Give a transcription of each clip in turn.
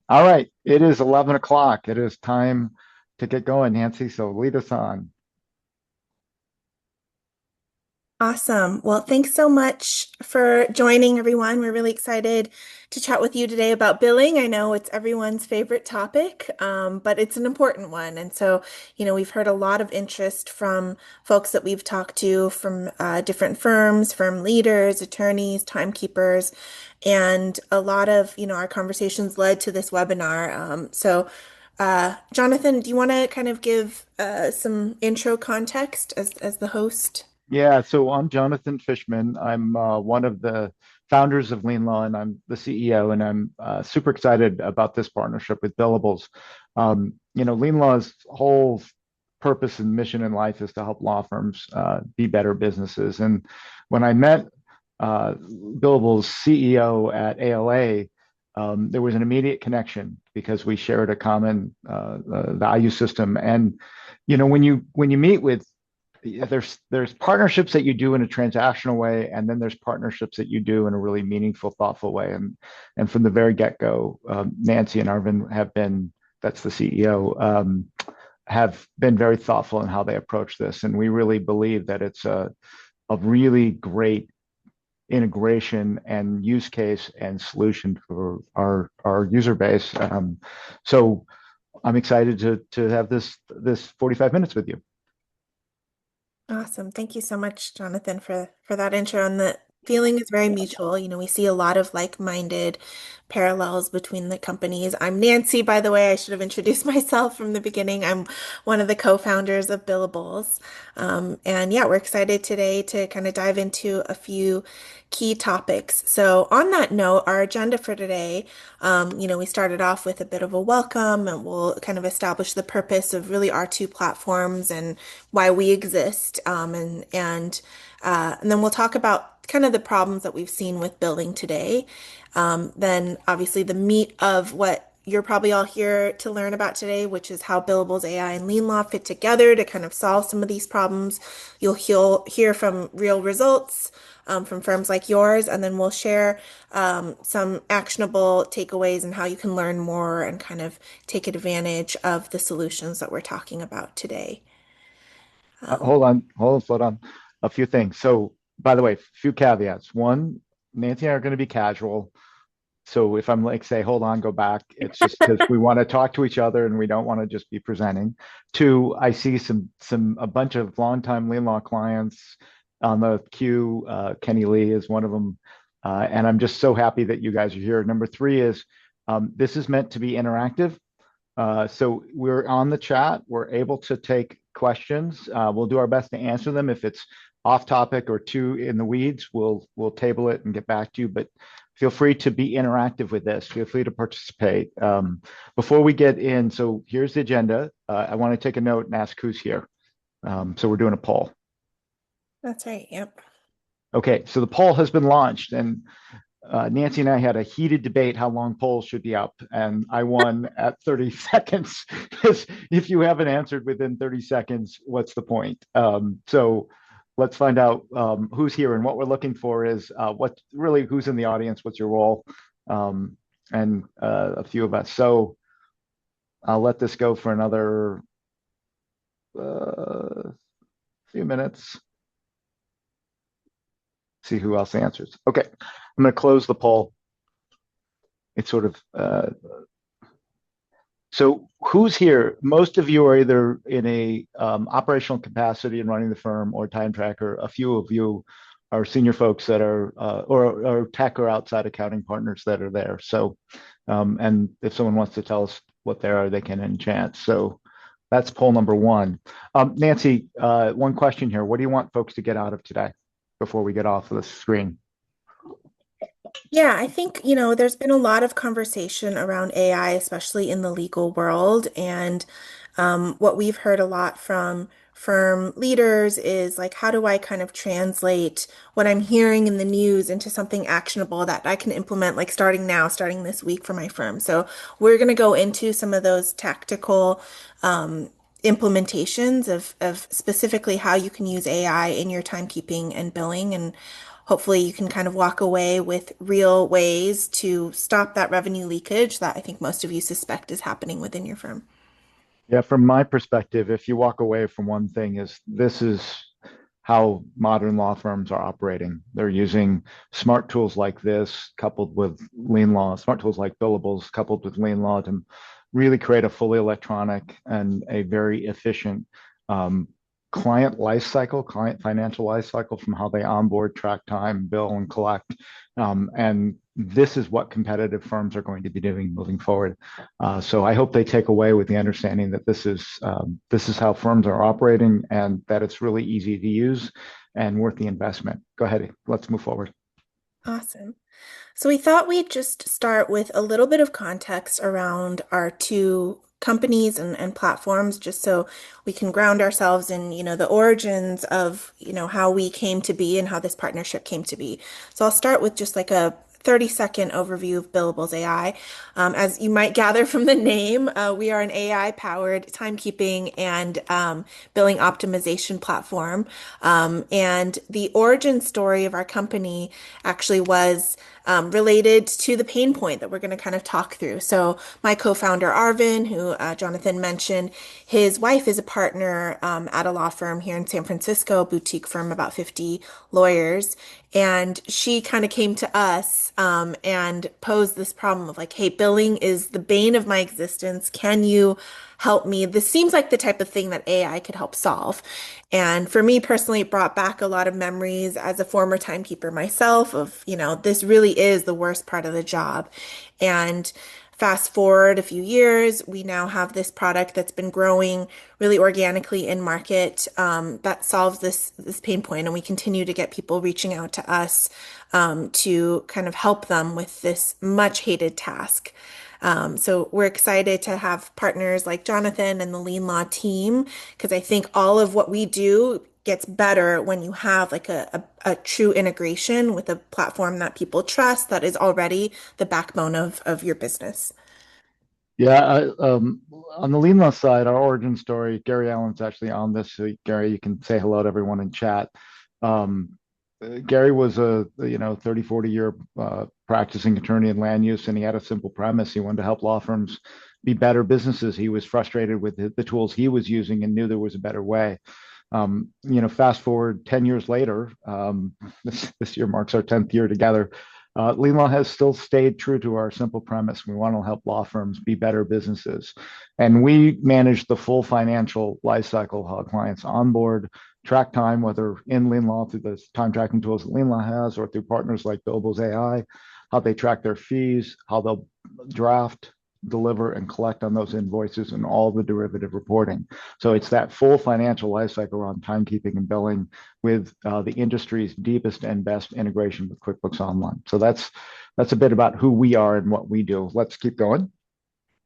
All right, it is 11 o'clock. It is time to get going, Nancy. So lead us on. Awesome. Well, thanks so much for joining, everyone. We're really excited to chat with you today about billing. I know it's everyone's favorite topic, but it's an important one. And so, we've heard a lot of interest from folks that we've talked to from different firms, firm leaders, attorneys, timekeepers, and a lot of, our conversations led to this webinar. Jonathan, do you want to kind of give some intro context as the host? Yeah, so I'm Jonathan Fishman. I'm one of the founders of LeanLaw, and I'm the CEO, and I'm super excited about this partnership with Billables. LeanLaw's whole purpose and mission in life is to help law firms be better businesses. And when I met Billables CEO at ALA, there was an immediate connection because we shared a common value system. And when you meet with there's partnerships that you do in a transactional way, and then there's partnerships that you do in a really meaningful, thoughtful way. And from the very get-go, Nancy and Arvin have been, that's the CEO, have been very thoughtful in how they approach this. And we really believe that it's a really great integration and use case and solution for our user base. So I'm excited to have this 45 minutes with you. Awesome. Thank you so much, Jonathan, for that intro. And the feeling is very mutual. We see a lot of like-minded parallels between the companies. I'm Nancy, by the way. I should have introduced myself from the beginning. I'm one of the co-founders of Billables. And yeah, we're excited today to kind of dive into a few key topics. So on that note, our agenda for today, we started off with a bit of a welcome, and we'll kind of establish the purpose of really our two platforms and why we exist. And then we'll talk about kind of the problems that we've seen with billing today. Then obviously the meat of what you're probably all here to learn about today, which is how Billables AI and LeanLaw fit together to kind of solve some of these problems. You'll hear from real results from firms like yours, and then we'll share some actionable takeaways and how you can learn more and kind of take advantage of the solutions that we're talking about today. Um, Hold on, slow down. A few things. So, by the way, few caveats. One, Nancy and I are going to be casual. So if I'm like, say, hold on, go back, it's just because we want to talk to each other and we don't want to just be presenting. Two, I see a bunch of longtime Lean Law clients on the queue. Kenny Lee is one of them. And I'm just so happy that you guys are here. Number three is this is meant to be interactive. So we're on the chat. We're able to take questions. We'll do our best to answer them. If it's off topic or too in the weeds, we'll table it and get back to you. But feel free to be interactive with this. Feel free to participate. Before we get in, so here's the agenda. I want to take a note and ask who's here. So we're doing a poll. that's right. Yep. Okay, so the poll has been launched, and Nancy and I had a heated debate how long polls should be up, and I won at 30 seconds. Because if you haven't answered within 30 seconds, what's the point? So let's find out who's here, and what we're looking for is what really who's in the audience, what's your role, and a few of us. So I'll let this go for another few minutes. See who else answers. Okay, I'm going to close the poll. It's sort of so who's here? Most of you are either in a operational capacity in running the firm or time tracker. A few of you are senior folks that are or tech or outside accounting partners that are there. So, and if someone wants to tell us what they are, they can in chat. So that's poll number one. Nancy, one question here. What do you want folks to get out of today before we get off of the screen? Yeah, I think, there's been a lot of conversation around AI, especially in the legal world. And what we've heard a lot from firm leaders is like, how do I kind of translate what I'm hearing in the news into something actionable that I can implement, like starting now, starting this week for my firm? So we're going to go into some of those tactical implementations of specifically how you can use AI in your timekeeping and billing. And hopefully you can kind of walk away with real ways to stop that revenue leakage that I think most of you suspect is happening within your firm. Yeah, from my perspective, if you walk away from one thing, is this is how modern law firms are operating. They're using smart tools like this, coupled with LeanLaw, smart tools like Billables, coupled with LeanLaw to really create a fully electronic and a very efficient um, client life cycle, client financial life cycle from how they onboard, track time, bill, and collect. And this is what competitive firms are going to be doing moving forward. So I hope they take away with the understanding that this is how firms are operating and that it's really easy to use and worth the investment. Go ahead, let's move forward. Awesome. So we thought we'd just start with a little bit of context around our two companies and platforms, just so we can ground ourselves in, the origins of, how we came to be and how this partnership came to be. So I'll start with just like a 30-second overview of Billables AI. As you might gather from the name, we are an AI-powered timekeeping and billing optimization platform. And the origin story of our company actually was related to the pain point that we're going to kind of talk through. So, my co founder, Arvin, who Jonathan mentioned, his wife is a partner at a law firm here in San Francisco, a boutique firm, about 50 lawyers. And she kind of came to us and posed this problem of like, hey, billing is the bane of my existence. Can you help me? This seems like the type of thing that AI could help solve. And for me personally, it brought back a lot of memories as a former timekeeper myself of, this really is the worst part of the job. And fast forward a few years, we now have this product that's been growing really organically in market that solves this pain point, and we continue to get people reaching out to us to kind of help them with this much hated task. So we're excited to have partners like Jonathan and the LeanLaw team because I think all of what we do gets better when you have like a true integration with a platform that people trust that is already the backbone of your business. Yeah, on the Lean Loss side, our origin story, Gary Allen's actually on this. So Gary, you can say hello to everyone in chat. Um, Gary was a 30, 40 year practicing attorney in land use, and he had a simple premise. He wanted to help law firms be better businesses. He was frustrated with the tools he was using and knew there was a better way. Fast forward 10 years later, this year marks our 10th year together. LeanLaw has still stayed true to our simple premise. We want to help law firms be better businesses. And we manage the full financial life cycle, how clients onboard, track time, whether in LeanLaw through the time tracking tools that LeanLaw has or through partners like Billables AI, how they track their fees, how they'll draft, deliver, and collect on those invoices and all the derivative reporting. So it's that full financial life cycle around timekeeping and billing with the industry's deepest and best integration with QuickBooks Online. So that's a bit about who we are and what we do. Let's keep going.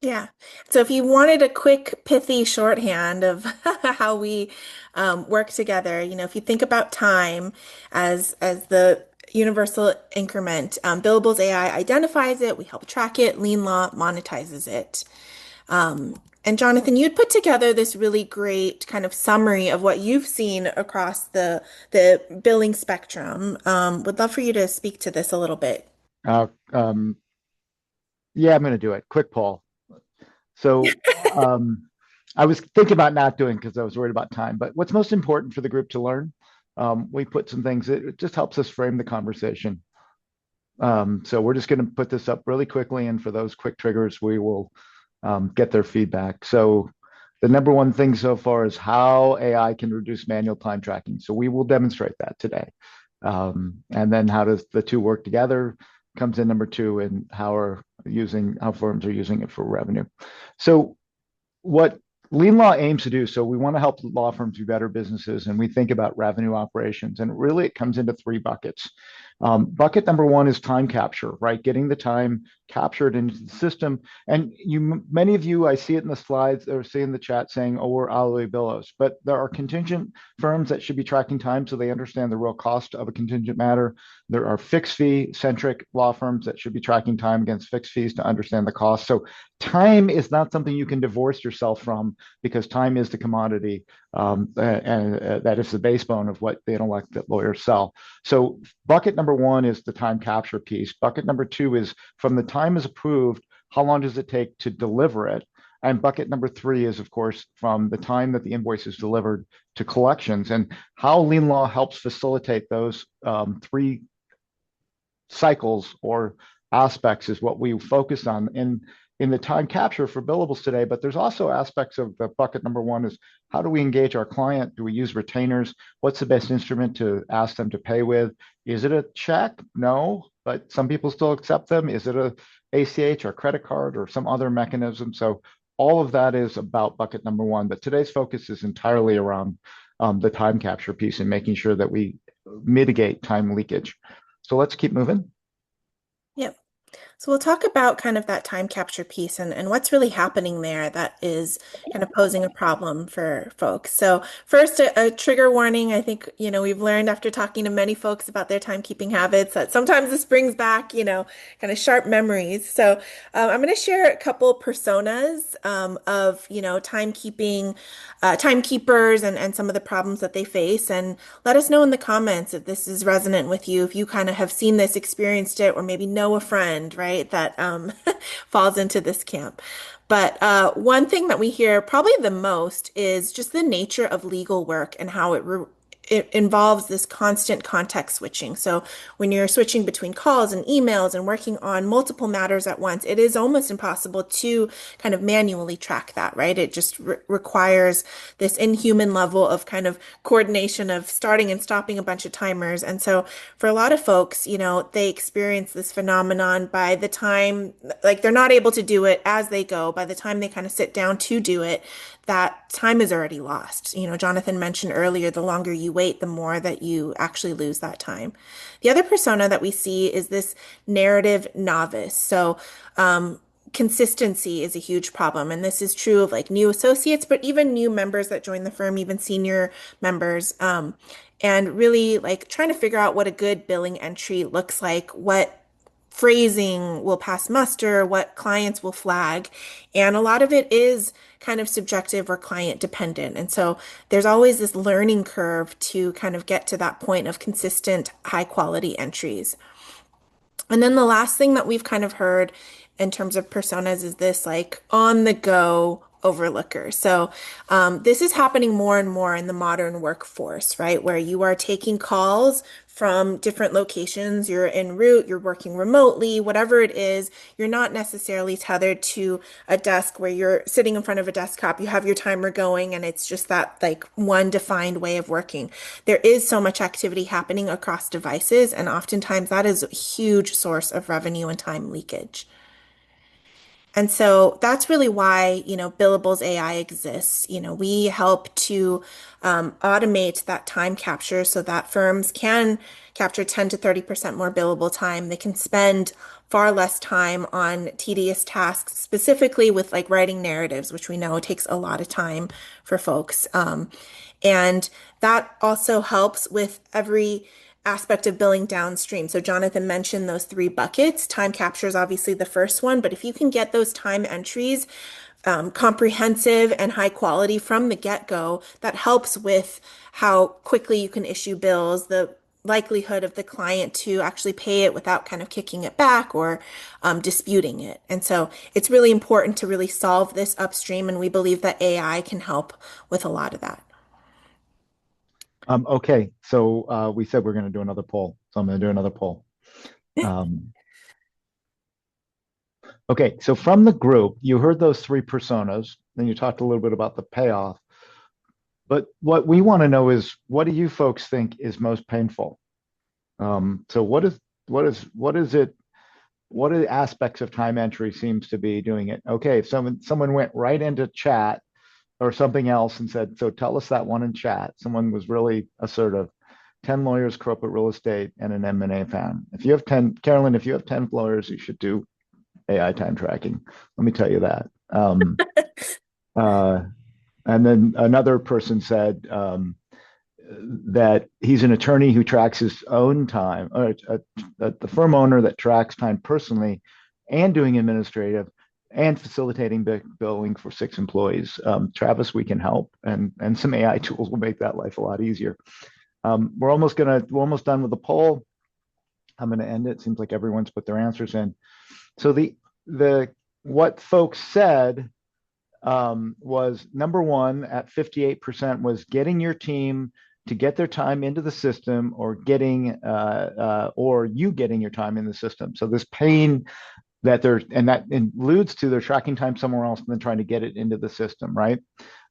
Yeah. So if you wanted a quick, pithy shorthand of how we work together, if you think about time as the universal increment, Billables AI identifies it, we help track it, LeanLaw monetizes it. And Jonathan, you'd put together this really great kind of summary of what you've seen across the billing spectrum. Would love for you to speak to this a little bit. Uh, um, yeah, I'm going to do it. Quick poll. So I was thinking about not doing because I was worried about time. But what's most important for the group to learn? We put some things. It just helps us frame the conversation. So we're just going to put this up really quickly, and for those quick triggers, we will get their feedback. So the number one thing so far is how AI can reduce manual time tracking. So we will demonstrate that today. And then how does the two work together comes in number two, and how firms are using it for revenue. So what LeanLaw aims to do, so we want to help law firms be better businesses, and we think about revenue operations, and really it comes into three buckets. Bucket number one is time capture, right? Getting the time captured into the system. And many of you, I see it in the slides or see in the chat saying, oh, we're hourly billos, but there are contingent firms that should be tracking time so they understand the real cost of a contingent matter. There are fixed fee centric law firms that should be tracking time against fixed fees to understand the cost. So time is not something you can divorce yourself from because time is the commodity, and that is the backbone of what the intellect that lawyers sell. So bucket number one is the time capture piece. Bucket number two is from the time is approved, how long does it take to deliver it? And bucket number three is, of course, from the time that the invoice is delivered to collections, and how LeanLaw helps facilitate those three cycles or aspects is what we focus on in the time capture for billables today. But there's also aspects of the bucket number one is how do we engage our client? Do we use retainers? What's the best instrument to ask them to pay with? Is it a check? No, but some people still accept them. Is it a ACH or credit card or some other mechanism? So all of that is about bucket number one. But today's focus is entirely around the time capture piece and making sure that we mitigate time leakage. So let's keep moving. Yep. So we'll talk about kind of that time capture piece and what's really happening there that is kind of posing a problem for folks. So first, a trigger warning. I think, we've learned after talking to many folks about their timekeeping habits that sometimes this brings back, kind of sharp memories. So I'm going to share a couple personas of, timekeeping, timekeepers and some of the problems that they face. And let us know in the comments if this is resonant with you, if you kind of have seen this, experienced it, or maybe know a friend, right, that falls into this camp. But one thing that we hear probably the most is just the nature of legal work and how it involves this constant context switching. So when you're switching between calls and emails and working on multiple matters at once, it is almost impossible to kind of manually track that, right? It just requires this inhuman level of kind of coordination of starting and stopping a bunch of timers. And so for a lot of folks, they experience this phenomenon by the time, like they're not able to do it as they go. By the time they kind of sit down to do it, that time is already lost. Jonathan mentioned earlier, the longer you wait, the more that you actually lose that time. The other persona that we see is this narrative novice. So, consistency is a huge problem. And this is true of like new associates, but even new members that join the firm, even senior members. And really like trying to figure out what a good billing entry looks like, what phrasing will pass muster, what clients will flag. And a lot of it is kind of subjective or client dependent. And so there's always this learning curve to kind of get to that point of consistent, high quality entries. And then the last thing that we've kind of heard in terms of personas is this like on the go overlooker. So this is happening more and more in the modern workforce, right? Where you are taking calls from different locations, you're en route, you're working remotely, whatever it is, you're not necessarily tethered to a desk where you're sitting in front of a desktop, you have your timer going, and it's just that like one defined way of working. There is so much activity happening across devices, and oftentimes that is a huge source of revenue and time leakage. And so that's really why, Billables AI exists. We help to automate that time capture so that firms can capture 10 to 30% more billable time. They can spend far less time on tedious tasks, specifically with like writing narratives, which we know takes a lot of time for folks. And that also helps with every aspect of billing downstream. So Jonathan mentioned those three buckets. Time capture is obviously the first one, but if you can get those time entries comprehensive and high quality from the get-go, that helps with how quickly you can issue bills, the likelihood of the client to actually pay it without kind of kicking it back or disputing it. And so it's really important to really solve this upstream, and we believe that AI can help with a lot of that. Okay, so we said we're going to do another poll, so I'm going to do another poll. Um, okay, so from the group, you heard those three personas, then you talked a little bit about the payoff. But what we want to know is, what do you folks think is most painful? So what is it? What are the aspects of time entry seems to be doing it? Okay, if someone went right into chat or something else and said, so tell us that one in chat. Someone was really assertive. 10 lawyers, corporate real estate, and an M&A firm. If you have 10, Carolyn, if you have 10 lawyers, you should do AI time tracking. Let me tell you that. Uh, and then another person said that he's an attorney who tracks his own time, or the firm owner that tracks time personally and doing administrative and facilitating billing for 6 employees. Travis, we can help, and some AI tools will make that life a lot easier. We're almost done with the poll. I'm gonna end it. Seems like everyone's put their answers in. So the what folks said was number one at 58% was getting your team to get their time into the system, or you getting your time in the system. So this pain that that alludes to they're tracking time somewhere else and then trying to get it into the system, right?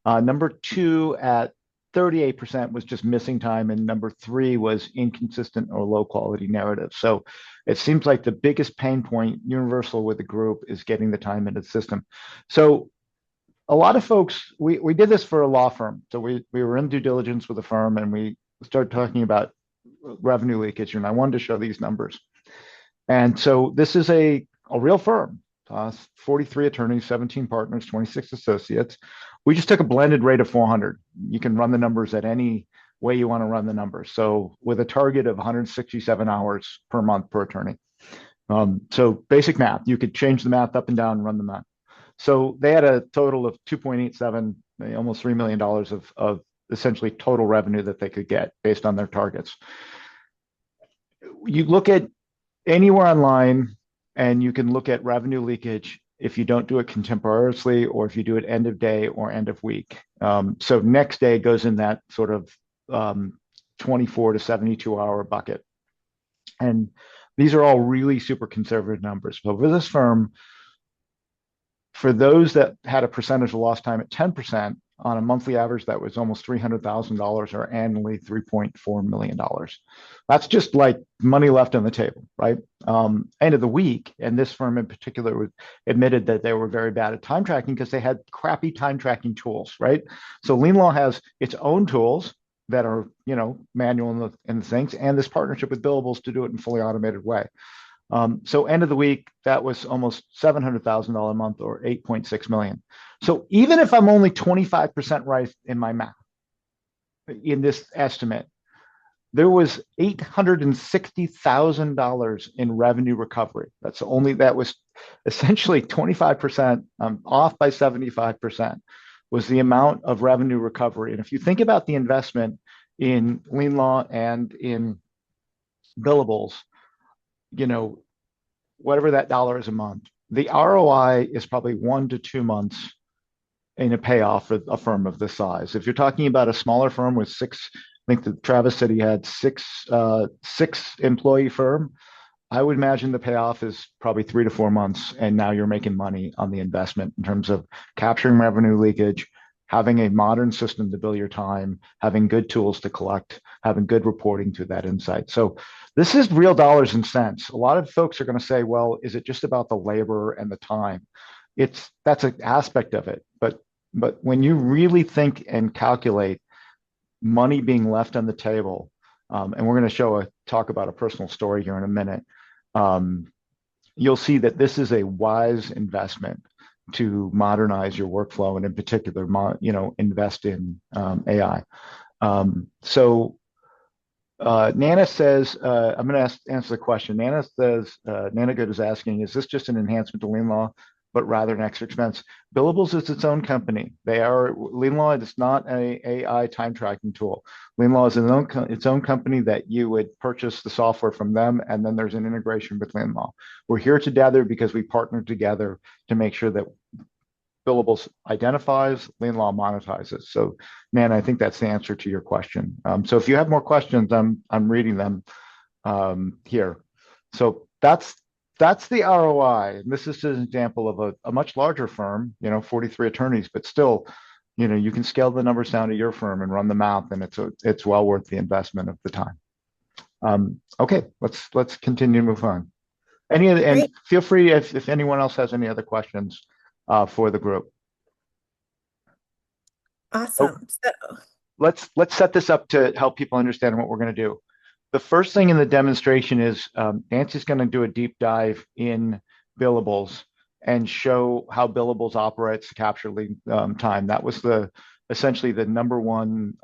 Number two at 38% was just missing time, and number three was inconsistent or low quality narrative. So it seems like the biggest pain point universal with the group is getting the time into the system. So a lot of folks, we did this for a law firm. So we were in due diligence with a firm, and we started talking about revenue leakage, and I wanted to show these numbers. And so this is a real firm, 43 attorneys, 17 partners, 26 associates. We just took a blended rate of 400. You can run the numbers at any way you want to run the numbers. So with a target of 167 hours per month per attorney. So basic math, you could change the math up and down and run the math. So they had a total of 2.87, almost $3 million of essentially total revenue that they could get based on their targets. You look at anywhere online and you can look at revenue leakage if you don't do it contemporaneously, or if you do it end of day or end of week. So next day goes in that sort of 24 to 72 hour bucket. And these are all really super conservative numbers. But for this firm, for those that had a percentage of lost time at 10%, on a monthly average, that was almost $300,000, or annually $3.4 million. That's just like money left on the table, right? End of the week, and this firm in particular admitted that they were very bad at time tracking because they had crappy time tracking tools, right? So LeanLaw has its own tools that are, manual in the things, and this partnership with Billables to do it in a fully automated way. So end of the week, that was almost $700,000 a month, or 8.6 million. So even if I'm only 25% right in my math, in this estimate, there was $860,000 in revenue recovery. That was essentially 25%, off by 75%, was the amount of revenue recovery. And if you think about the investment in LeanLaw and in Billables, whatever that dollar is a month, the ROI is probably 1 to 2 months in a payoff for a firm of this size. If you're talking about a smaller firm with six, I think that Travis said he had six employee firm, I would imagine the payoff is probably 3 to 4 months, and now you're making money on the investment in terms of capturing revenue leakage, having a modern system to bill your time, having good tools to collect, having good reporting to that insight. So this is real dollars and cents. A lot of folks are going to say, well, is it just about the labor and the time? That's an aspect of it. But when you really think and calculate money being left on the table, and we're going to talk about a personal story here in a minute, you'll see that this is a wise investment to modernize your workflow, and in particular, invest in AI. Nana says, I'm going to answer the question. Nana says, Nana Good is asking, is this just an enhancement to LeanLaw, but rather an extra expense? Billables is its own company. LeanLaw is not an AI time tracking tool. LeanLaw is its own company that you would purchase the software from them, and then there's an integration with LeanLaw. We're here together because we partnered together to make sure that Billables identifies, LeanLaw monetizes. So, Nan, I think that's the answer to your question. So if you have more questions, I'm reading them here. So that's the ROI. And this is an example of a much larger firm, 43 attorneys, but still, you can scale the numbers down to your firm and run the math, and it's well worth the investment of the time. Okay, let's continue to move on. And feel free if anyone else has any other questions for the group. Awesome. So let's set this up to help people understand what we're going to do. The first thing in the demonstration is Nancy's going to do a deep dive in billables and show how billables operates to capture lead time. That was the essentially the number one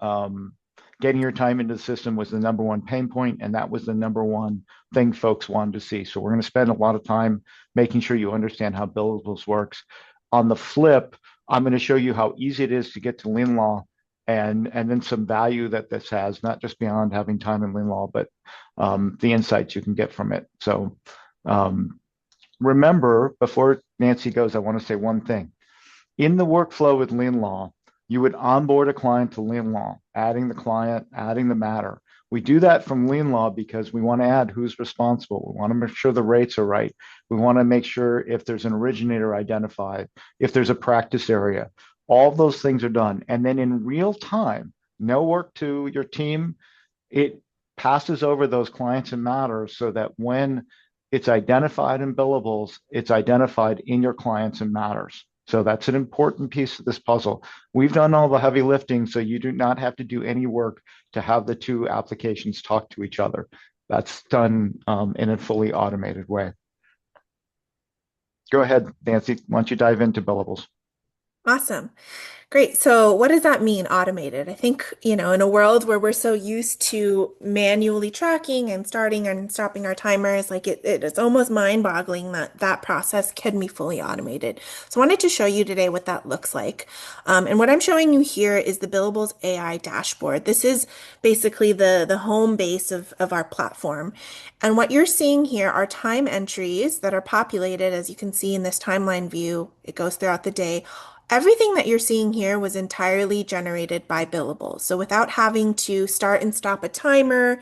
getting your time into the system was the number one pain point, and that was the number one thing folks wanted to see. So we're going to spend a lot of time making sure you understand how billables works. On the flip, I'm going to show you how easy it is to get to LeanLaw and then some value that this has, not just beyond having time in LeanLaw, but the insights you can get from it. So remember, before Nancy goes, I want to say one thing. In the workflow with LeanLaw, you would onboard a client to LeanLaw, adding the client, adding the matter. We do that from LeanLaw because we want to add who's responsible. We want to make sure the rates are right. We want to make sure if there's an originator identified, if there's a practice area, all those things are done. And then in real time, no work to your team, it passes over those clients and matters so that when it's identified in billables, it's identified in your clients and matters. So that's an important piece of this puzzle. We've done all the heavy lifting, so you do not have to do any work to have the two applications talk to each other. That's done in a fully automated way. Go ahead, Nancy. Why don't you dive into billables? Awesome. Great. So what does that mean, automated? I think, in a world where we're so used to manually tracking and starting and stopping our timers, like it is almost mind-boggling that that process can be fully automated. So I wanted to show you today what that looks like. And what I'm showing you here is the Billables AI dashboard. This is basically the home base of our platform. And what you're seeing here are time entries that are populated, as you can see in this timeline view. It goes throughout the day. Everything that you're seeing here was entirely generated by Billable. So without having to start and stop a timer,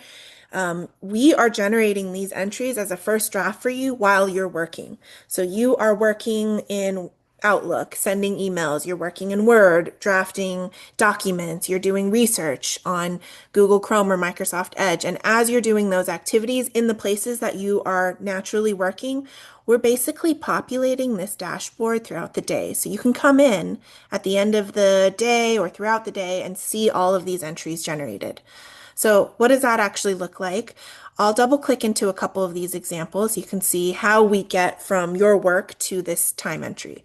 we are generating these entries as a first draft for you while you're working. So you are working in Outlook, sending emails, you're working in Word, drafting documents, you're doing research on Google Chrome or Microsoft Edge. And as you're doing those activities in the places that you are naturally working, we're basically populating this dashboard throughout the day. So you can come in at the end of the day or throughout the day and see all of these entries generated. So what does that actually look like? I'll double click into a couple of these examples. You can see how we get from your work to this time entry.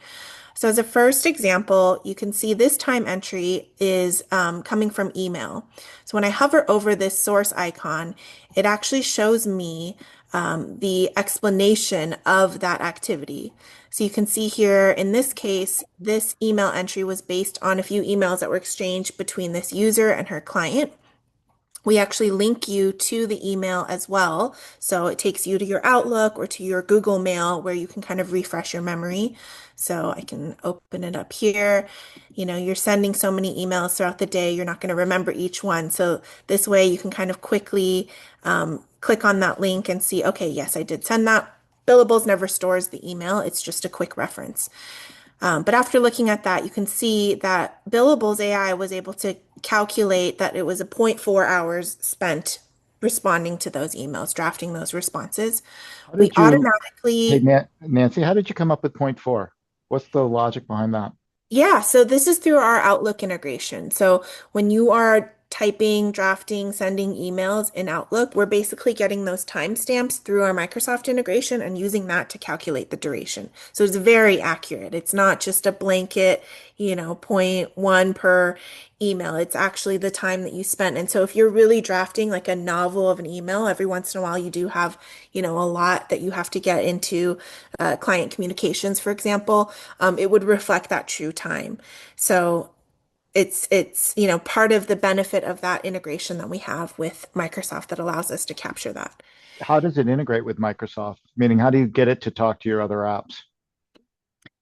So as a first example, you can see this time entry is coming from email. So when I hover over this source icon, it actually shows me the explanation of that activity. So you can see here, in this case, this email entry was based on a few emails that were exchanged between this user and her client. We actually link you to the email as well. So it takes you to your Outlook or to your Google Mail where you can kind of refresh your memory. So I can open it up here. You're sending so many emails throughout the day, you're not going to remember each one. So this way you can kind of quickly click on that link and see, okay, yes, I did send that. Billables never stores the email. It's just a quick reference. But after looking at that, you can see that Billables AI was able to calculate that it was a zero point 0.4 hours spent responding to those emails, drafting those responses. How We did you, hey, automatically Nancy, how did you come up with point four? What's the logic behind that? Yeah, so this is through our Outlook integration. So when you are typing, drafting, sending emails in Outlook, we're basically getting those timestamps through our Microsoft integration and using that to calculate the duration. So it's very accurate. It's not just a blanket, point one per email. It's actually the time that you spent. And so if you're really drafting like a novel of an email, every once in a while you do have, a lot that you have to get into client communications, for example, it would reflect that true time. So it's part of the benefit of that integration that we have with Microsoft that allows us to capture that. How does it integrate with Microsoft? Meaning, how do you get it to talk to your other apps?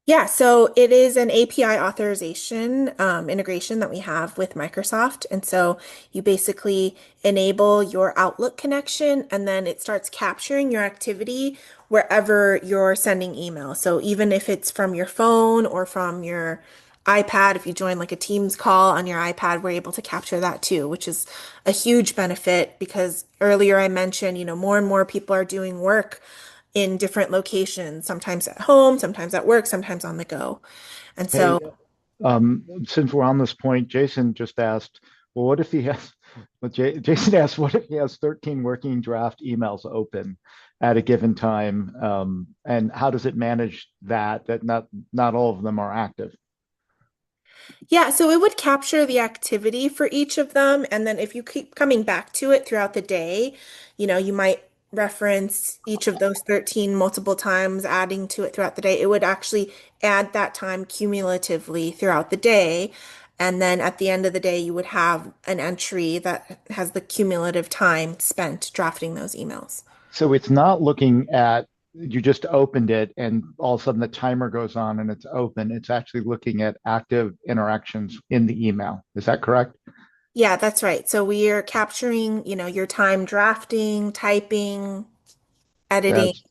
Yeah, so it is an API authorization integration that we have with Microsoft. And so you basically enable your Outlook connection, and then it starts capturing your activity wherever you're sending email. So even if it's from your phone or from your iPad, if you join like a Teams call on your iPad, we're able to capture that too, which is a huge benefit because earlier I mentioned, more and more people are doing work in different locations, sometimes at home, sometimes at work, sometimes on the go. And Hey, so, since we're on this point, Jason just asked, Well, what if he has, well, Jason asked, what if he has 13 working draft emails open at a given time? And how does it manage that, that not all of them are active? Yeah, so it would capture the activity for each of them. And then if you keep coming back to it throughout the day, you might reference each of those 13 multiple times, adding to it throughout the day. It would actually add that time cumulatively throughout the day. And then at the end of the day, you would have an entry that has the cumulative time spent drafting those emails. So it's not looking at, you just opened it and all of a sudden the timer goes on and it's open. It's actually looking at active interactions in the email. Is that correct? Yeah, that's right. So we are capturing, your time drafting, typing, editing That's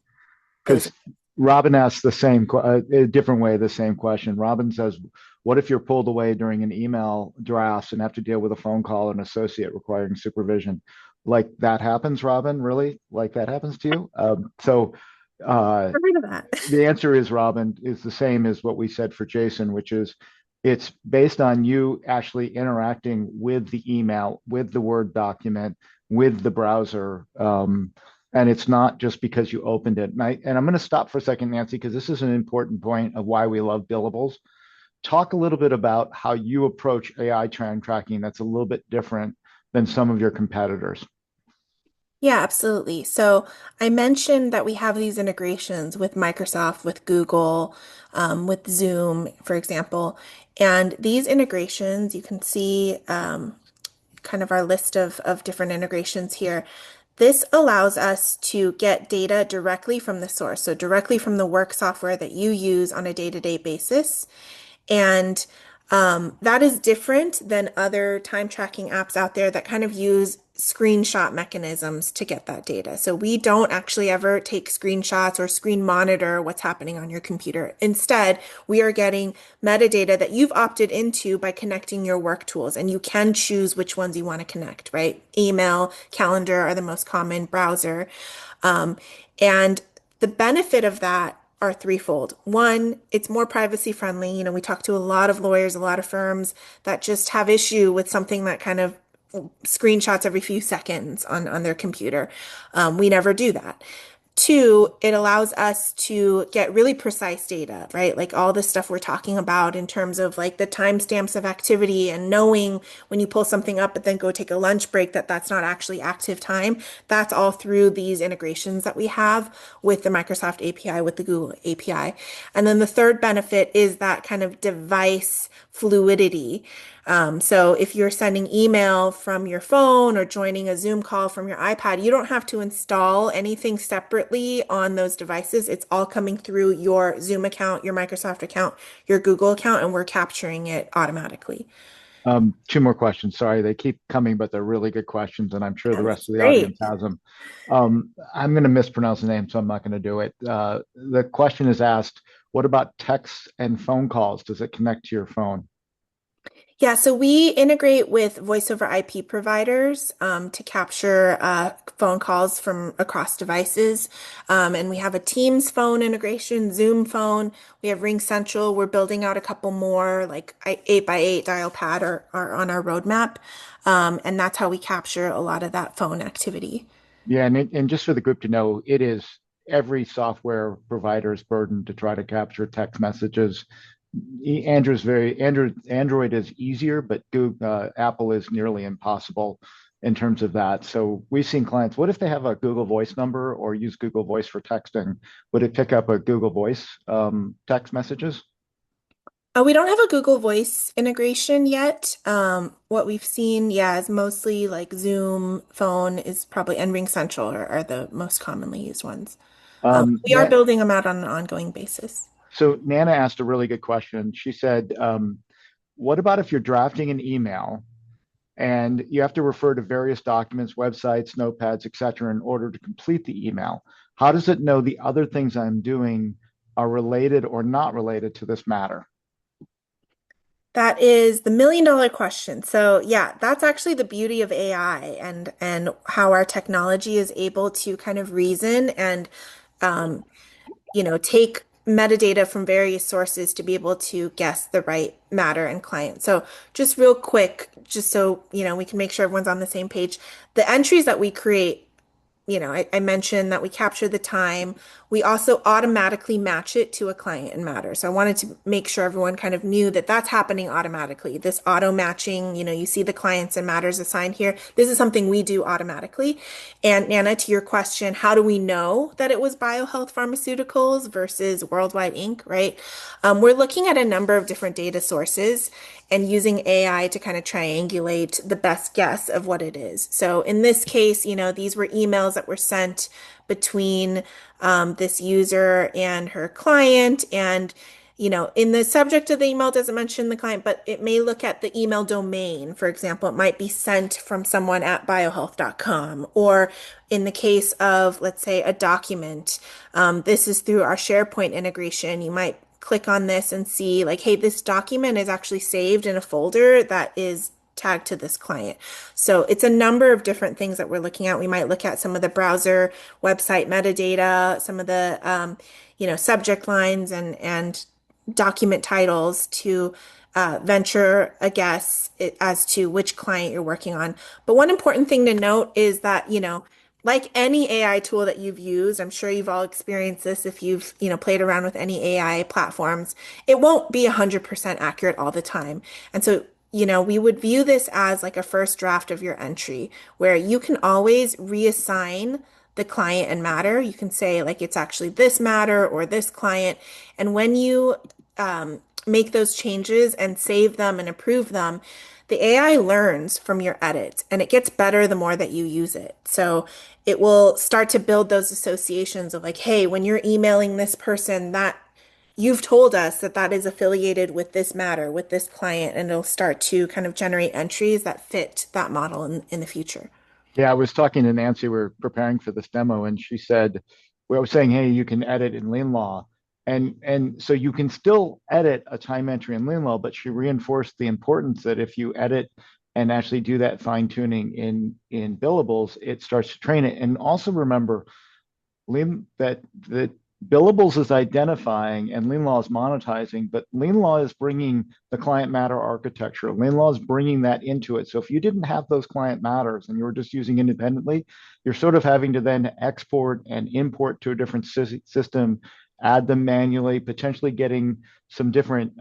those. because Robin asks a different way, the same question. Robin says, what if you're pulled away during an email draft and have to deal with a phone call or an associate requiring supervision? Like that happens, Robin? Really? Like that happens to you? Uh, I've heard of that. the answer is, Robin, is the same as what we said for Jason, which is it's based on you actually interacting with the email, with the Word document, with the browser. And it's not just because you opened it. And I'm going to stop for a second, Nancy, because this is an important point of why we love billables. Talk a little bit about how you approach AI time tracking that's a little bit different than some of your competitors. Yeah, absolutely. So I mentioned that we have these integrations with Microsoft, with Google, with Zoom, for example. And these integrations, you can see kind of our list of different integrations here. This allows us to get data directly from the source, so directly from the work software that you use on a day-to-day basis. And that is different than other time tracking apps out there that kind of use screenshot mechanisms to get that data. So we don't actually ever take screenshots or screen monitor what's happening on your computer. Instead, we are getting metadata that you've opted into by connecting your work tools, and you can choose which ones you want to connect, right? Email, calendar are the most common, browser. Um, and the benefit of that are threefold. One, it's more privacy friendly. We talk to a lot of lawyers, a lot of firms that just have issue with something that kind of screenshots every few seconds on their computer. We never do that. Two, it allows us to get really precise data, right? Like all the stuff we're talking about in terms of like the timestamps of activity and knowing when you pull something up, but then go take a lunch break that that's not actually active time. That's all through these integrations that we have with the Microsoft API, with the Google API. And then the third benefit is that kind of device fluidity. So if you're sending email from your phone or joining a Zoom call from your iPad, you don't have to install anything separately on those devices. It's all coming through your Zoom account, your Microsoft account, your Google account, and we're capturing it automatically. Two more questions. Sorry, they keep coming, but they're really good questions, and I'm sure the Yeah, rest that's of the great. audience has them. I'm going to mispronounce the name, so I'm not going to do it. The question is asked, what about texts and phone calls? Does it connect to your phone? Yeah, so we integrate with voice over IP providers to capture phone calls from across devices. And we have a Teams phone integration, Zoom phone. We have Ring Central. We're building out a couple more, like 8x8 dial pad are on our roadmap. And that's how we capture a lot of that phone activity. Yeah, and just for the group to know, it is every software provider's burden to try to capture text messages. Android is easier, but Apple is nearly impossible in terms of that. So we've seen clients, what if they have a Google Voice number or use Google Voice for texting? Would it pick up a Google Voice text messages? We don't have a Google Voice integration yet. What we've seen, yeah, is mostly like Zoom phone is probably and Ring Central are the most commonly used ones. We are That, building them out on an ongoing basis. so Nana asked a really good question. She said, what about if you're drafting an email and you have to refer to various documents, websites, notepads, etc., in order to complete the email? How does it know the other things I'm doing are related or not related to this matter? That is the million-dollar question. So yeah, that's actually the beauty of AI and how our technology is able to kind of reason and take metadata from various sources to be able to guess the right matter and client. So just real quick, just so we can make sure everyone's on the same page. The entries that we create, I mentioned that we capture the time. We also automatically match it to a client and matter. So I wanted to make sure everyone kind of knew that that's happening automatically. This auto matching, you see the clients and matters assigned here. This is something we do automatically. And Nana, to your question, how do we know that it was BioHealth Pharmaceuticals versus Worldwide Inc., right? We're looking at a number of different data sources and using AI to kind of triangulate the best guess of what it is. So in this case, these were emails that were sent between this user and her client. And, in the subject of the email, it doesn't mention the client, but it may look at the email domain. For example, it might be sent from someone at biohealth.com. Or in the case of, let's say, a document, this is through our SharePoint integration. You might click on this and see like, hey, this document is actually saved in a folder that is tagged to this client. So it's a number of different things that we're looking at. We might look at some of the browser website metadata, some of the subject lines and document titles to venture a guess as to which client you're working on. But one important thing to note is that, like any AI tool that you've used, I'm sure you've all experienced this if you've, played around with any AI platforms, it won't be 100% accurate all the time. And so, we would view this as like a first draft of your entry where you can always reassign the client and matter. You can say like it's actually this matter or this client. And when you make those changes and save them and approve them, the AI learns from your edits and it gets better the more that you use it. So it will start to build those associations of like, hey, when you're emailing this person, that you've told us that that is affiliated with this matter, with this client, and it'll start to kind of generate entries that fit that model in the future. Yeah, I was talking to Nancy. We were preparing for this demo, and she said, "We were saying, hey, you can edit in LeanLaw, and so you can still edit a time entry in LeanLaw, but she reinforced the importance that if you edit and actually do that fine tuning in Billables, it starts to train it. And also remember, Lean that Billables is identifying and LeanLaw is monetizing, but LeanLaw is bringing the client matter architecture. LeanLaw is bringing that into it. So if you didn't have those client matters and you were just using independently, you're sort of having to then export and import to a different system, add them manually, potentially getting some different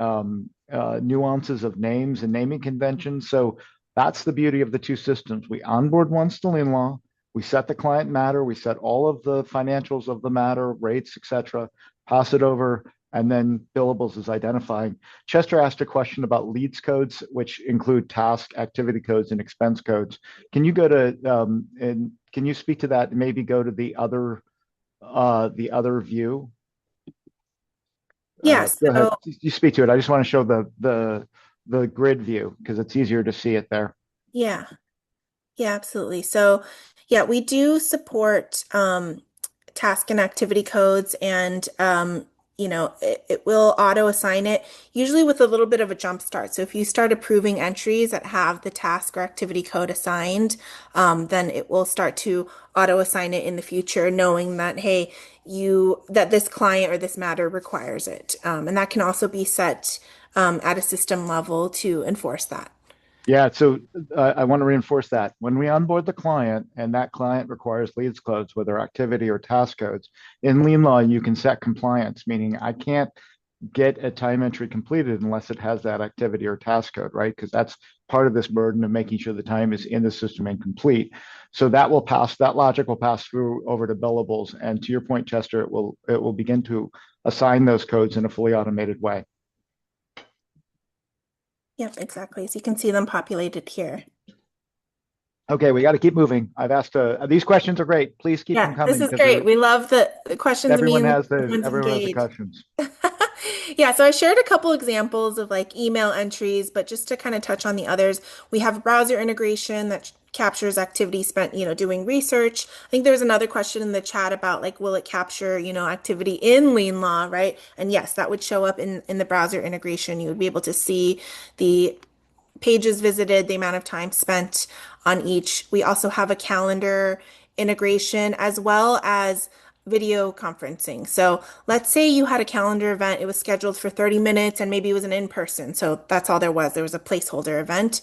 nuances of names and naming conventions. So that's the beauty of the two systems. We onboard once to LeanLaw, we set the client matter, we set all of the financials of the matter, rates, etc., pass it over, and then Billables is identifying. Chester asked a question about leads codes, which include task, activity codes, and expense codes. Can you go to and can you speak to that and maybe go to the other view? Yeah, Go ahead. so You speak to it. I just want to show the grid view because it's easier to see it there. yeah. Yeah, absolutely. So, yeah, we do support task and activity codes, and it will auto assign it, usually with a little bit of a jump start. So if you start approving entries that have the task or activity code assigned, then it will start to auto assign it in the future, knowing that, hey, that this client or this matter requires it. And that can also be set at a system level to enforce that. Yeah, so I want to reinforce that when we onboard the client and that client requires leads codes, whether activity or task codes, in LeanLaw, you can set compliance, meaning I can't get a time entry completed unless it has that activity or task code, right? Because that's part of this burden of making sure the time is in the system and complete. So that logic will pass through over to Billables. And to your point, Chester, it will begin to assign those codes in a fully automated way. Yep, exactly. So you can see them populated here. Okay, we got to keep moving. I've asked these questions are great. Please keep them Yeah, this coming is because great. We love the questions. I mean, everyone's everyone has the engaged. questions. Yeah, so I shared a couple examples of like email entries, but just to kind of touch on the others, we have a browser integration that captures activity spent, doing research. I think there was another question in the chat about like, will it capture, activity in LeanLaw, right? And yes, that would show up in the browser integration. You would be able to see the pages visited, the amount of time spent on each. We also have a calendar integration as well as video conferencing. So let's say you had a calendar event, it was scheduled for 30 minutes and maybe it was an in-person. So that's all there was. There was a placeholder event.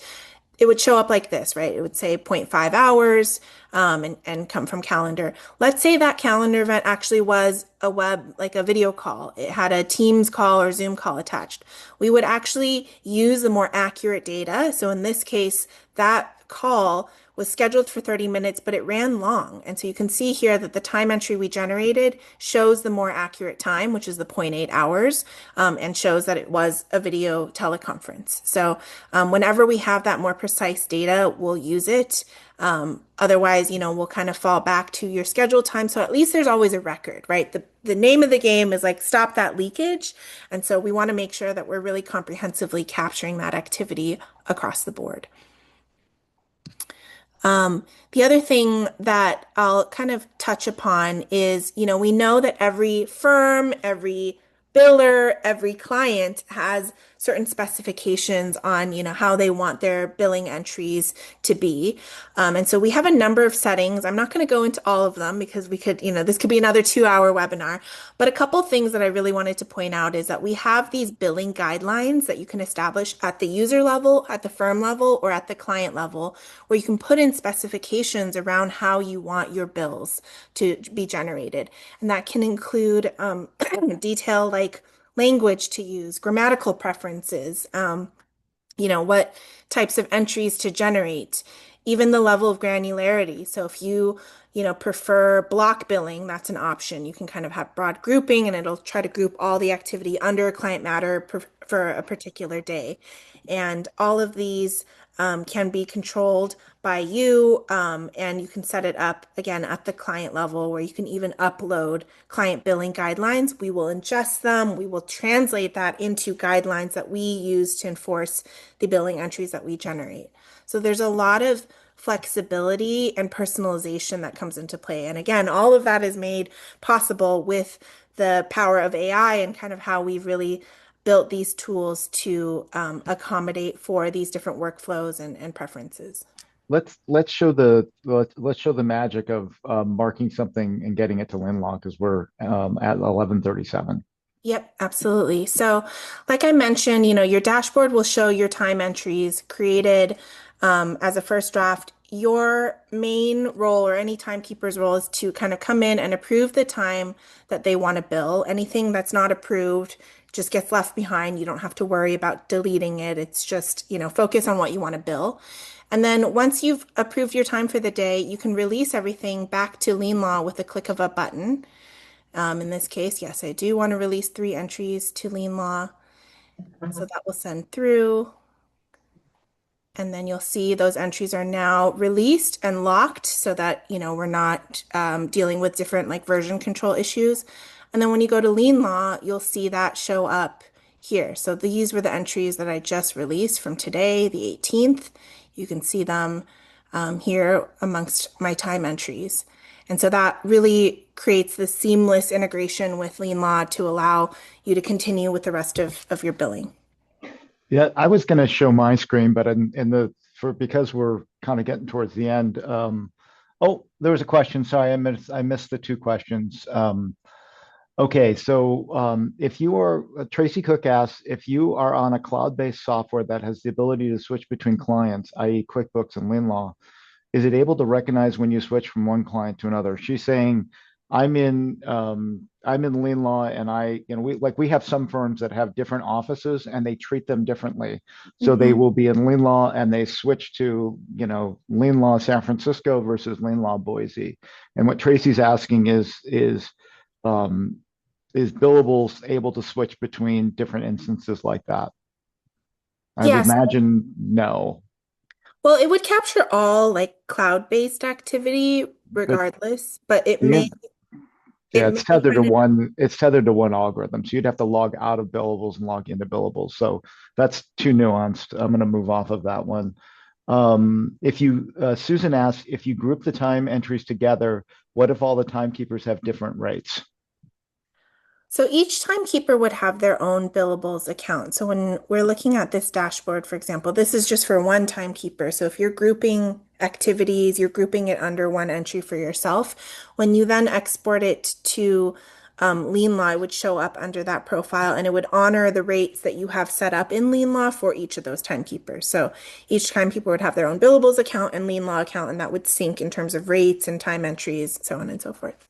It would show up like this, right? It would say zero point 0.5 hours and come from calendar. Let's say that calendar event actually was a web, like a video call. It had a Teams call or Zoom call attached. We would actually use the more accurate data. So in this case, that call was scheduled for 30 minutes, but it ran long. And so you can see here that the time entry we generated shows the more accurate time, which is the zero point 0.8 hours, and shows that it was a video teleconference. So whenever we have that more precise data, we'll use it. Otherwise, we'll kind of fall back to your scheduled time. So at least there's always a record, right? The name of the game is like stop that leakage. And so we want to make sure that we're really comprehensively capturing that activity across the board. The other thing that I'll kind of touch upon is, we know that every firm, every biller, every client has certain specifications on, how they want their billing entries to be. And so we have a number of settings. I'm not going to go into all of them because we could, this could be another 2-hour webinar. But a couple things that I really wanted to point out is that we have these billing guidelines that you can establish at the user level, at the firm level, or at the client level, where you can put in specifications around how you want your bills to be generated. And that can include detail like language to use, grammatical preferences, what types of entries to generate, even the level of granularity. So if you prefer block billing, that's an option. You can kind of have broad grouping and it'll try to group all the activity under a client matter for a particular day. And all of these can be controlled by you, and you can set it up again at the client level where you can even upload client billing guidelines. We will ingest them. We will translate that into guidelines that we use to enforce the billing entries that we generate. So there's a lot of flexibility and personalization that comes into play. And again, all of that is made possible with the power of AI and kind of how we've really built these tools to accommodate for these different workflows and preferences. Let's show the magic of marking something and getting it to LeanLaw because we're at 11:37. Yep, absolutely. So, like I mentioned, your dashboard will show your time entries created as a first draft. Your main role or any timekeeper's role is to kind of come in and approve the time that they want to bill. Anything that's not approved just gets left behind. You don't have to worry about deleting it. It's just, focus on what you want to bill. And then once you've approved your time for the day, you can release everything back to LeanLaw with a click of a button. In this case, yes, I do want to release 3 entries to LeanLaw. So that will send through. And then you'll see those entries are now released and locked so that, we're not dealing with different like version control issues. And then when you go to LeanLaw, you'll see that show up here. So these were the entries that I just released from today, the 18th. You can see them here amongst my time entries. And so that really creates this seamless integration with LeanLaw to allow you to continue with the rest of your billing. Yeah, I was going to show my screen, but because we're kind of getting towards the end. Oh, there was a question. Sorry, I missed the 2 questions. Okay, so if you are Tracy Cook asks if you are on a cloud-based software that has the ability to switch between clients, i.e., QuickBooks and LeanLaw, is it able to recognize when you switch from one client to another? She's saying, I'm in LeanLaw, and we have some firms that have different offices and they treat them differently. So they will be in LeanLaw and they switch to LeanLaw San Francisco versus LeanLaw Boise. And what Tracy's asking is Billables able to switch between different instances like that? I would Yes. imagine no. Well, it would capture all like cloud-based activity But regardless, but it the may it Yeah, may it's tethered to kind of one. It's tethered to one algorithm. So you'd have to log out of billables and log into billables. So that's too nuanced. I'm going to move off of that one. If you, Susan asked, if you group the time entries together, what if all the timekeepers have different rates? So each timekeeper would have their own billables account. So when we're looking at this dashboard, for example, this is just for one timekeeper. So if you're grouping activities, you're grouping it under one entry for yourself. When you then export it to LeanLaw, it would show up under that profile and it would honor the rates that you have set up in LeanLaw for each of those timekeepers. So each timekeeper would have their own billables account and LeanLaw account, and that would sync in terms of rates and time entries, so on and so forth.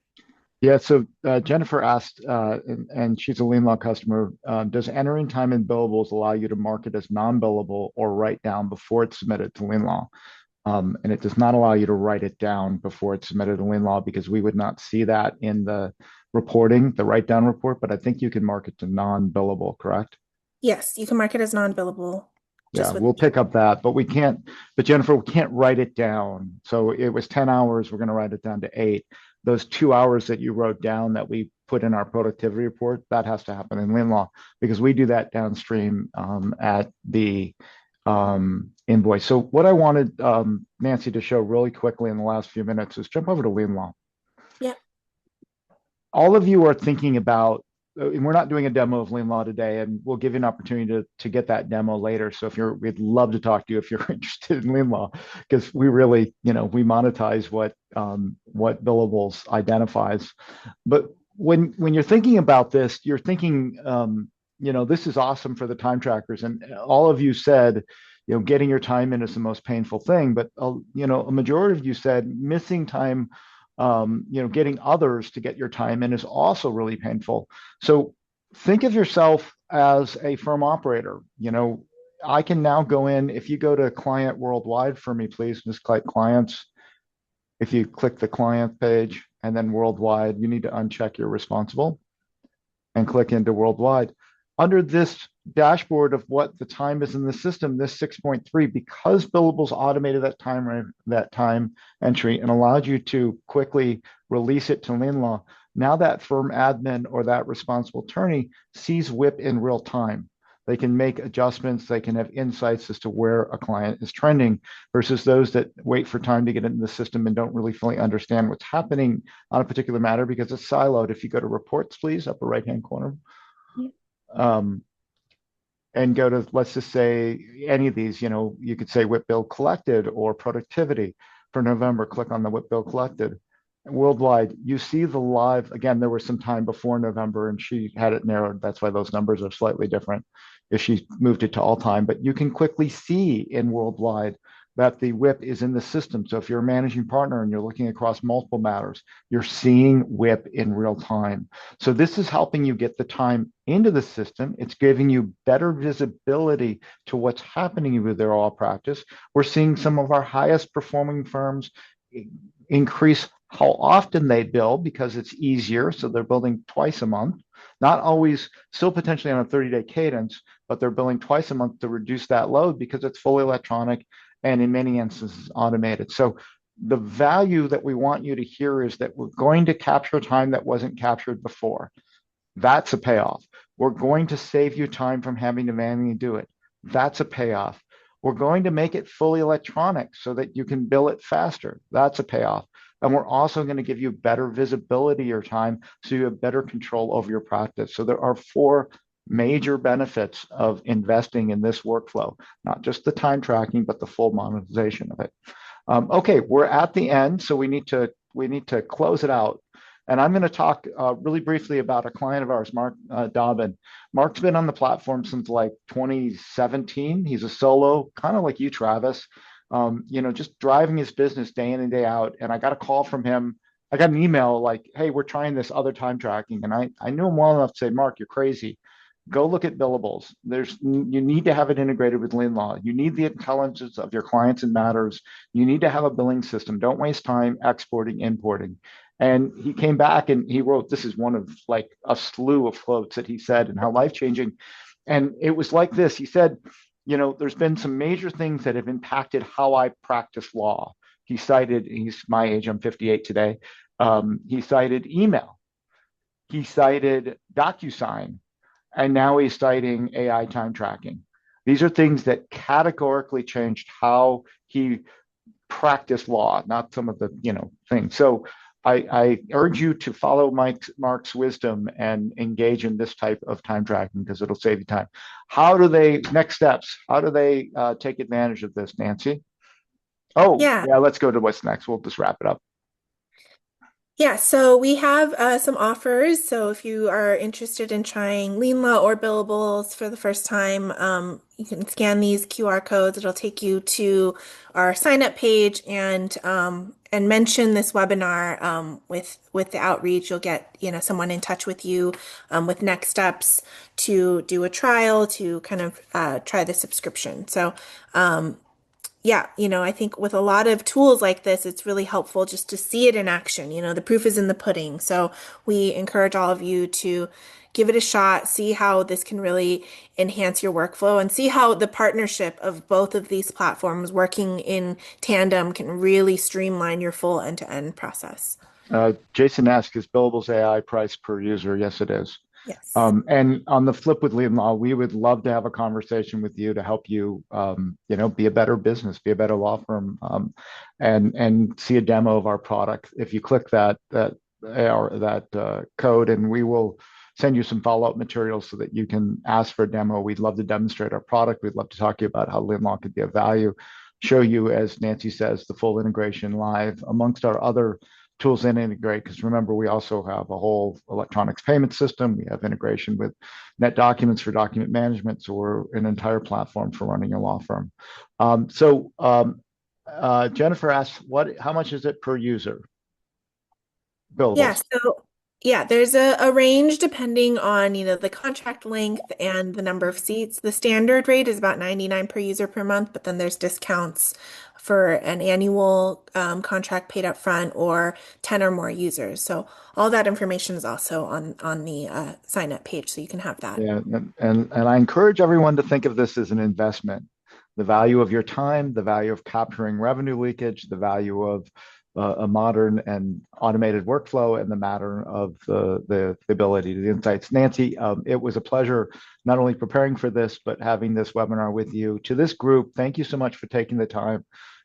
Yeah, so Jennifer asked, and she's a LeanLaw customer, does entering time in billables allow you to mark it as non-billable or write down before it's submitted to LeanLaw? And it does not allow you to write it down before it's submitted to LeanLaw because we would not see that in the reporting, the write down report, but I think you can mark it to non-billable, correct? Yes, you can mark it as non-billable Yeah, just with we'll pick up that, but we can't, but Jennifer, we can't write it down. So it was 10 hours, we're going to write it down to 8. Those 2 hours that you wrote down that we put in our productivity report, that has to happen in LeanLaw because we do that downstream at the invoice. So what I wanted Nancy to show really quickly in the last few minutes is jump over to LeanLaw. Yeah. All of you are thinking about, and we're not doing a demo of LeanLaw today, and we'll give you an opportunity to get that demo later. So if you're, we'd love to talk to you if you're interested in LeanLaw, because we really, we monetize what Billables identifies. But when you're thinking about this, you're thinking, this is awesome for the time trackers, and all of you said, getting your time in is the most painful thing. But a majority of you said missing time, getting others to get your time in is also really painful. So think of yourself as a firm operator. I can now go in, if you go to client worldwide for me, please, just click clients. If you click the client page and then worldwide, you need to uncheck your responsible and click into worldwide. Under this dashboard of what the time is in the system, this 6.3, because Billables automated that time entry and allowed you to quickly release it to LeanLaw, now that firm admin or that responsible attorney sees WIP in real time. They can make adjustments, they can have insights as to where a client is trending versus those that wait for time to get into the system and don't really fully understand what's happening on a particular matter because it's siloed. If you go to reports, please, upper right-hand corner, and go to, let's just say any of these, you could say WIP bill collected or productivity for November, click on the WIP bill collected. Worldwide, you see the live, again, there was some time before November and she had it narrowed. That's why those numbers are slightly different if she moved it to all time, but you can quickly see in worldwide that the WIP is in the system. So if you're a managing partner and you're looking across multiple matters, you're seeing WIP in real time. So this is helping you get the time into the system. It's giving you better visibility to what's happening with their all practice. We're seeing some of our highest performing firms increase how often they bill because it's easier. So they're billing twice a month, not always, still potentially on a 30-day cadence, but they're billing twice a month to reduce that load because it's fully electronic and in many instances automated. So the value that we want you to hear is that we're going to capture time that wasn't captured before. That's a payoff. We're going to save you time from having to manually do it. That's a payoff. We're going to make it fully electronic so that you can bill it faster. That's a payoff. And we're also going to give you better visibility of your time so you have better control over your practice. So there are 4 major benefits of investing in this workflow, not just the time tracking, but the full monetization of it. Okay, we're at the end, so we need to close it out. And I'm going to talk really briefly about a client of ours, Mark Dobbin. Mark's been on the platform since like 2017. He's a solo, kind of like you, Travis. Just driving his business day in and day out. And I got a call from him. I got an email like, "Hey, we're trying this other time tracking." And I knew him well enough to say, "Mark, you're crazy. Go look at Billables. You need to have it integrated with LeanLaw. You need the intelligence of your clients and matters. You need to have a billing system. Don't waste time exporting, importing." And he came back and he wrote, this is one of like a slew of quotes that he said and how life-changing. And it was like this. He said, there's been some major things that have impacted how I practice law. He cited, he's my age, I'm 58 today. He cited email. He cited DocuSign. And now he's citing AI time tracking. These are things that categorically changed how he practiced law, not some of the, things. So I urge you to follow Mark's wisdom and engage in this type of time tracking because it'll save you time. Next steps, how do they take advantage of this, Nancy? Oh, Yeah. yeah, let's go to what's next. We'll just wrap it up. Yeah, so we have some offers. So if you are interested in trying LeanLaw or Billables for the first time, you can scan these QR codes. It'll take you to our sign up page and mention this webinar with the outreach. You'll get someone in touch with you with next steps to do a trial to kind of try the subscription. So yeah, I think with a lot of tools like this, it's really helpful just to see it in action. The proof is in the pudding. So we encourage all of you to give it a shot, see how this can really enhance your workflow, and see how the partnership of both of these platforms working in tandem can really streamline your full end-to-end process. Jason asks, is Billables AI price per user? Yes, it is. Yes. And on the flip with LeanLaw, we would love to have a conversation with you to help you, be a better business, be a better law firm, and see a demo of our product. If you click that code, and we will send you some follow-up materials so that you can ask for a demo. We'd love to demonstrate our product. We'd love to talk to you about how LeanLaw could be of value, show you, as Nancy says, the full integration live amongst our other tools that integrate. Because remember, we also have a whole electronics payment system. We have integration with net documents for document management. So we're an entire platform for running a law firm. Jennifer asks, how much is it per user? Yeah, Billables. so yeah, there's a range depending on, the contract length and the number of seats. The standard rate is about 99 per user per month, but then there's discounts for an annual contract paid up front or 10 or more users. So all that information is also on the sign up page, so you can have that. Yeah, and I encourage everyone to think of this as an investment. The value of your time, the value of capturing revenue leakage, the value of a modern and automated workflow, and the matter of the ability to the insights. Nancy, it was a pleasure not only preparing for this, but having this webinar with you. To this group, thank you so much for taking the time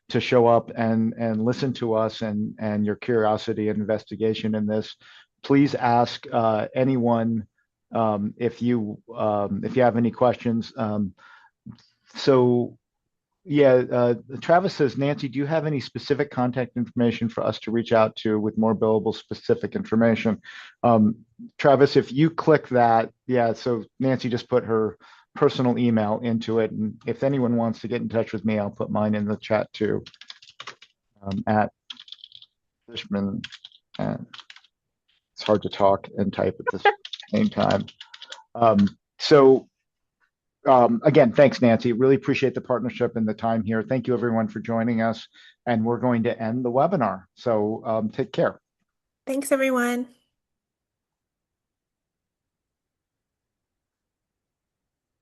to show up and listen to us and your curiosity and investigation in this. Please ask anyone if you have any questions. So yeah, Travis says, Nancy, do you have any specific contact information for us to reach out to with more billable specific information? Travis, if you click that, yeah, so Nancy just put her personal email into it. And if anyone wants to get in touch with me, I'll put mine in the chat too, at Fishman. And it's hard to talk and type at the same time. Um, so again, thanks, Nancy. Really appreciate the partnership and the time here. Thank you, everyone, for joining us. And we're going to end the webinar. So take care. Thanks, everyone.